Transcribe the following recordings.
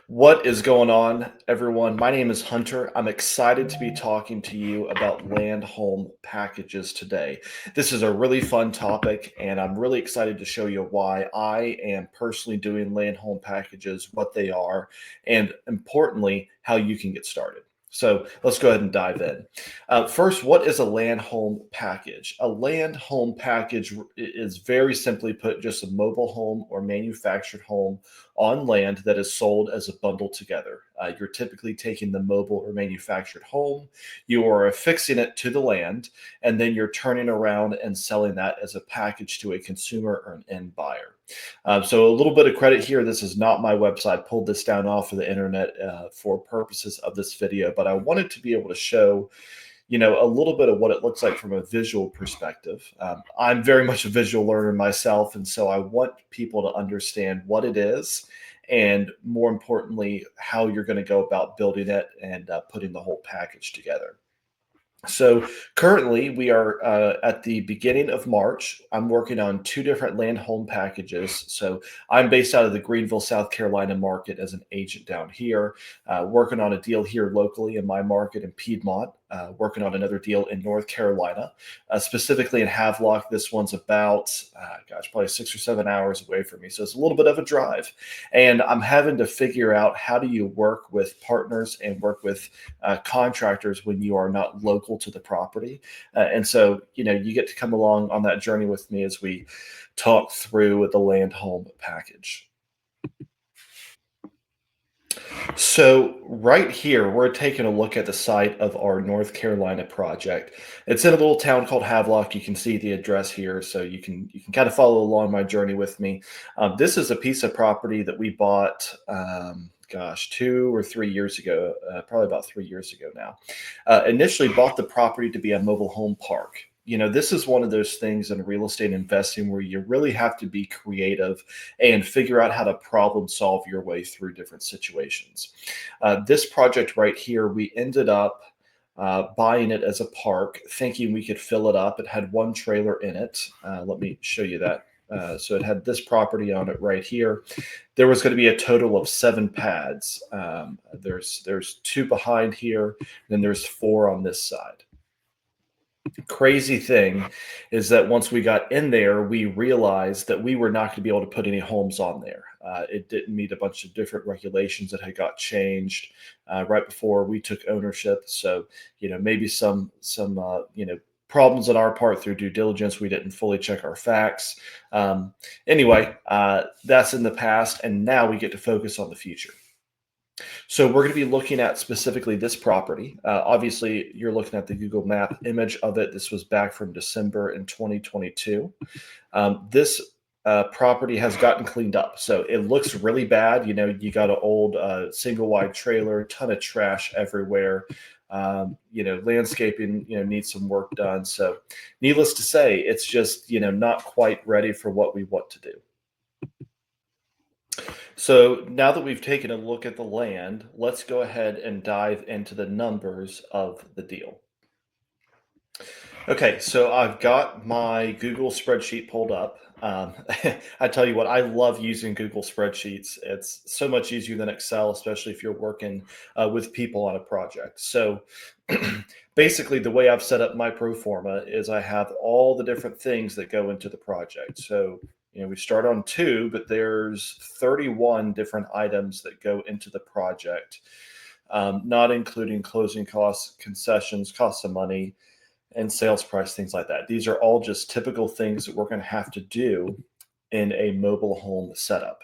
What is going on, everyone? My name is Hunter. I'm excited to be talking to you about land home packages today. This is a really fun topic, and I'm really excited to show you why I am personally doing land home packages, what they are, and importantly, how you can get started. So let's go ahead and dive in. First, what is a land home package? A land home package is very simply put just a mobile home or manufactured home on land that is sold as a bundle together. You're typically taking the mobile or manufactured home, you are affixing it to the land, and then you're turning around and selling that as a package to a consumer or an end buyer. So, a little bit of credit here. This is not my website. I pulled this down off of the internet for purposes of this video, but I wanted to be able to show a little bit of what it looks like from a visual perspective. I'm very much a visual learner myself, and so I want people to understand what it is, and more importantly, how you're going to go about building it and putting the whole package together. So currently, we are at the beginning of March. I'm working on two different land home packages. So I'm based out of the Greenville, South Carolina market as an agent down here, working on a deal here locally in my market in Piedmont, working on another deal in North Carolina, specifically in Havelock. This one's about, probably 6 or 7 hours away from me. So it's a little bit of a drive. And I'm having to figure out how do you work with partners and work with contractors when you are not local to the property. And so, you get to come along on that journey with me as we talk through the land home package. So, right here, we're taking a look at the site of our North Carolina project. It's in a little town called Havelock. You can see the address here, so you can kind of follow along my journey with me. This is a piece of property that we bought. 2 or 3 years ago, probably about 3 years ago now. Initially bought the property to be a mobile home park. This is one of those things in real estate investing where you really have to be creative and figure out how to problem solve your way through different situations. This project right here, we ended up buying it as a park, thinking we could fill it up. It had one trailer in it. Let me show you that. So it had this property on it right here. There was going to be a total of 7 pads. There's two behind here, then there's four on this side. Crazy thing is that once we got in there, we realized that we were not going to be able to put any homes on there. It didn't meet a bunch of different regulations that had got changed right before we took ownership. So, maybe some problems on our part through due diligence. We didn't fully check our facts. Anyway, that's in the past, and now we get to focus on the future. So we're going to be looking at specifically this property. Obviously, you're looking at the Google Map image of it. This was back from December in 2022. This property has gotten cleaned up, so it looks really bad. You got an old single wide trailer, ton of trash everywhere. Landscaping, needs some work done. So, needless to say, it's just not quite ready for what we want to do. So now that we've taken a look at the land, let's go ahead and dive into the numbers of the deal. Okay, so I've got my Google spreadsheet pulled up. I tell you what, I love using Google spreadsheets. It's so much easier than Excel, especially if you're working with people on a project. So basically, the way I've set up my pro forma is I have all the different things that go into the project. So we start on two, but there's 31 different items that go into the project, not including closing costs, concessions, costs of money, and sales price, things like that. These are all just typical things that we're going to have to do in a mobile home setup.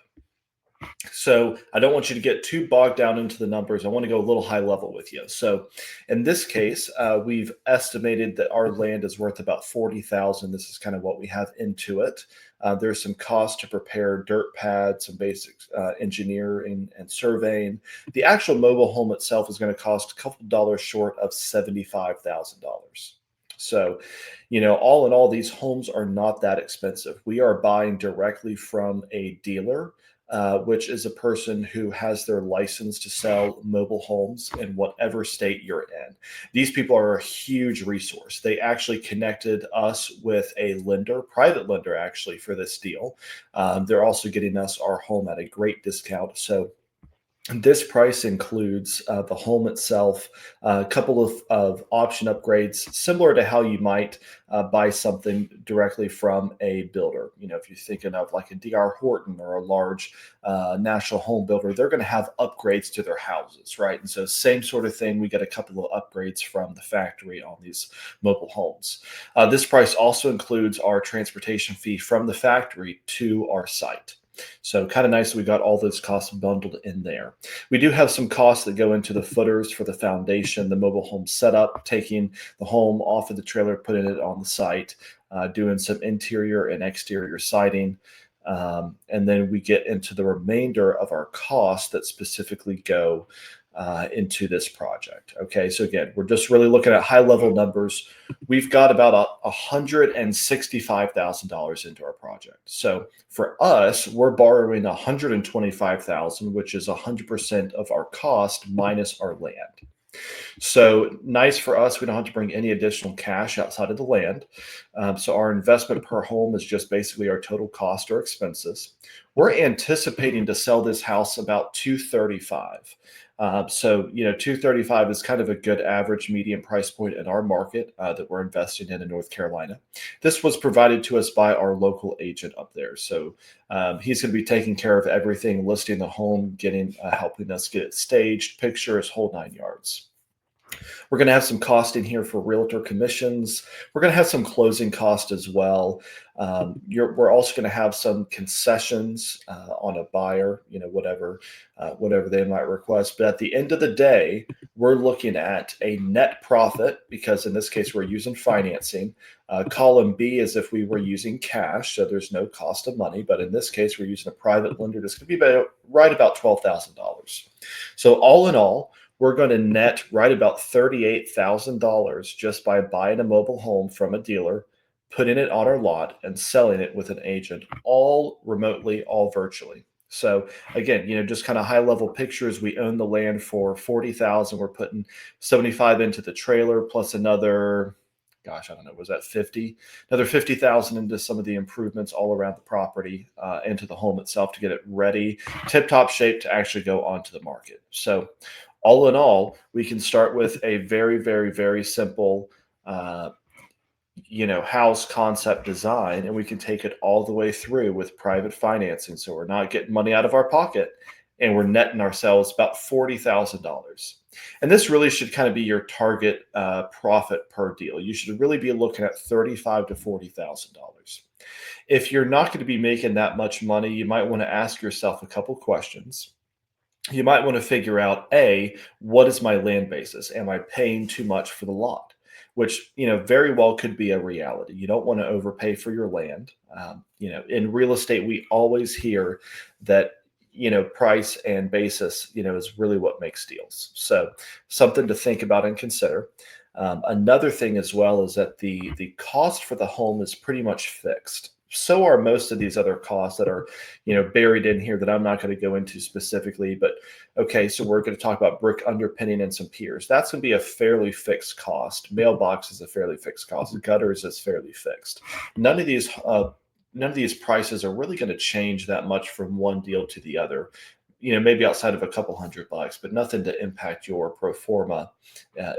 So I don't want you to get too bogged down into the numbers. I want to go a little high level with you. So in this case, we've estimated that our land is worth about 40,000. This is kind of what we have into it. There's some cost to prepare dirt pads, some basic engineering and surveying. The actual mobile home itself is going to cost a couple dollars short of $75,000. So, all in all, these homes are not that expensive. We are buying directly from a dealer, which is a person who has their license to sell mobile homes in whatever state you're in. These people are a huge resource. They actually connected us with a lender, private lender, actually, for this deal. They're also getting us our home at a great discount. So, This price includes the home itself, a couple of option upgrades, similar to how you might buy something directly from a builder. You know, if you're thinking of like a D.R. Horton or a large national home builder, they're going to have upgrades to their houses, right? And so, same sort of thing, we get a couple of upgrades from the factory on these mobile homes. This price also includes our transportation fee from the factory to our site. So kind of nice that we got all those costs bundled in there. We do have some costs that go into the footers for the foundation, the mobile home setup, taking the home off of the trailer, putting it on the site, doing some interior and exterior siding. And then we get into the remainder of our costs that specifically go into this project. Okay, so again, we're just really looking at high level numbers. We've got about $165,000 into our project. So for us, we're borrowing 125,000, which is 100% of our cost minus our land. So nice for us. We don't have to bring any additional cash outside of the land. So our investment per home is just basically our total cost or expenses. We're anticipating to sell this house about 235. So 235 is kind of a good average median price point in our market that we're investing in North Carolina. This was provided to us by our local agent up there. So he's going to be taking care of everything, listing the home, getting helping us get it staged, pictures, whole 9 yards. We're going to have some cost in here for realtor commissions. We're going to have some closing cost as well. We're also going to have some concessions on a buyer, whatever they might request. But at the end of the day, we're looking at a net profit because in this case we're using financing. Column B is if we were using cash, so there's no cost of money. But in this case, we're using a private lender. That's going to be right about $12,000. So all in all, we're going to net right about $38,000 just by buying a mobile home from a dealer, putting it on our lot, and selling it with an agent, all remotely, all virtually. So again, just kind of high level pictures. We own the land for 40,000. We're putting 75 into the trailer plus another, gosh, I don't know, was that 50? Another 50,000 into some of the improvements all around the property, into the home itself to get it ready, tip top shape to actually go onto the market. So all in all, we can start with a very, very, very simple, house concept design, and we can take it all the way through with private financing. So we're not getting money out of our pocket, and we're netting ourselves about $40,000. And this really should kind of be your target profit per deal. You should really be looking at $35,000 to $40,000. If you're not going to be making that much money, you might want to ask yourself a couple questions. You might want to figure out, A, what is my land basis? Am I paying too much for the lot? Which, very well could be a reality. You don't want to overpay for your land. In real estate, we always hear that, price and basis, is really what makes deals. So something to think about and consider. Another thing as well is that the cost for the home is pretty much fixed. So are most of these other costs that are, buried in here that I'm not going to go into specifically. But okay, so we're going to talk about brick underpinning and some piers. That's going to be a fairly fixed cost. Mailbox is a fairly fixed cost. Gutters is fairly fixed. None of these prices are really going to change that much from one deal to the other. Maybe outside of a couple $100, but nothing to impact your pro forma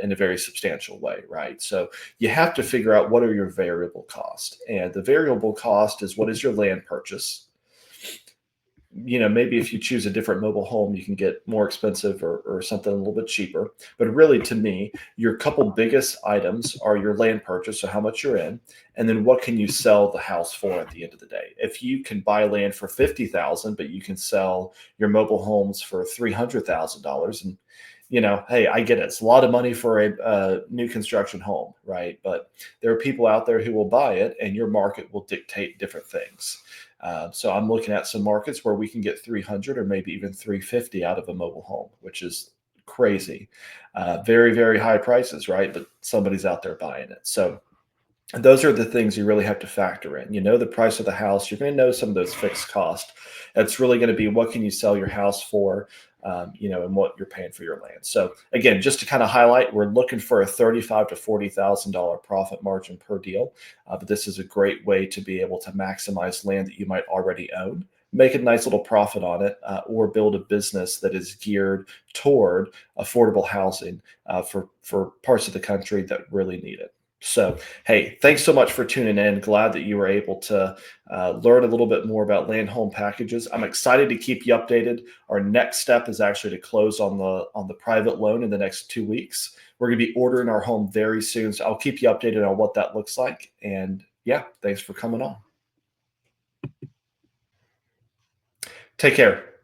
in a very substantial way, right? So you have to figure out what are your variable costs, and the variable cost is what is your land purchase. Maybe if you choose a different mobile home, you can get more expensive or something a little bit cheaper. But really, to me, your couple biggest items are your land purchase, so how much you're in, and then what can you sell the house for at the end of the day. If you can buy land for 50,000, but you can sell your mobile homes for $300,000, and hey, I get it. It's a lot of money for a new construction home, right? But there are people out there who will buy it, and your market will dictate different things. So I'm looking at some markets where we can get 300 or maybe even 350 out of a mobile home, which is crazy. Very, very high prices, right? But somebody's out there buying it. So those are the things you really have to factor in. The price of the house. You're going to know some of those fixed costs. It's really going to be what can you sell your house for, and what you're paying for your land. So again, just to kind of highlight, we're looking for a $35,000 to $40,000 profit margin per deal. But this is a great way to be able to maximize land that you might already own, make a nice little profit on it, or build a business that is geared toward affordable housing for parts of the country that really need it. So, hey, thanks so much for tuning in. Glad that you were able to learn a little bit more about land home packages. I'm excited to keep you updated. Our next step is actually to close on the private loan in the next 2 weeks. We're going to be ordering our home very soon, so I'll keep you updated on what that looks like. And yeah, thanks for coming on. Take care.